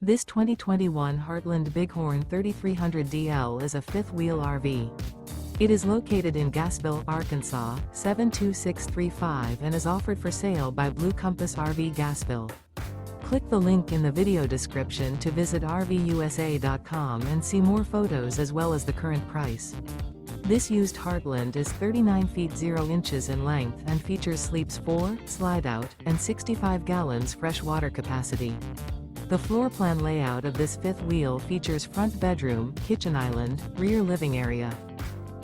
This 2021 Heartland Bighorn 3300DL is a fifth-wheel RV. It is located in Gassville, Arkansas, 72635 and is offered for sale by Blue Compass RV Gassville. Click the link in the video description to visit RVUSA.com and see more photos as well as the current price. This used Heartland is 39 feet 0 inches in length and features sleeps 4, slide-out, and 65 gallons fresh water capacity. The floor plan layout of this fifth wheel features front bedroom, kitchen island, rear living area.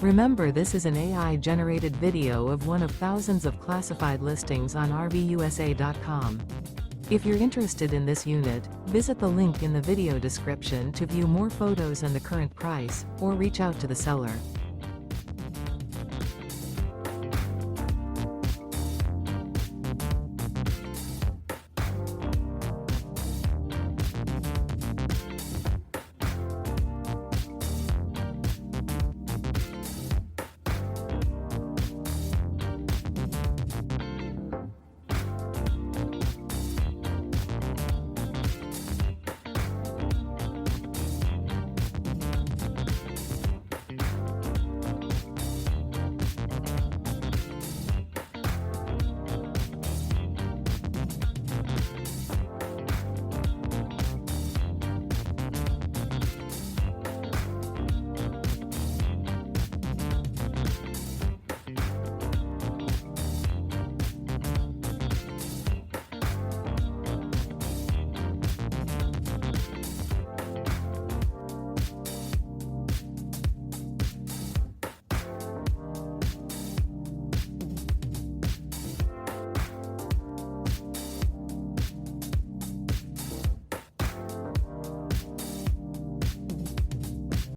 Remember, this is an AI-generated video of one of thousands of classified listings on RVUSA.com. If you're interested in this unit, visit the link in the video description to view more photos and the current price, or reach out to the seller.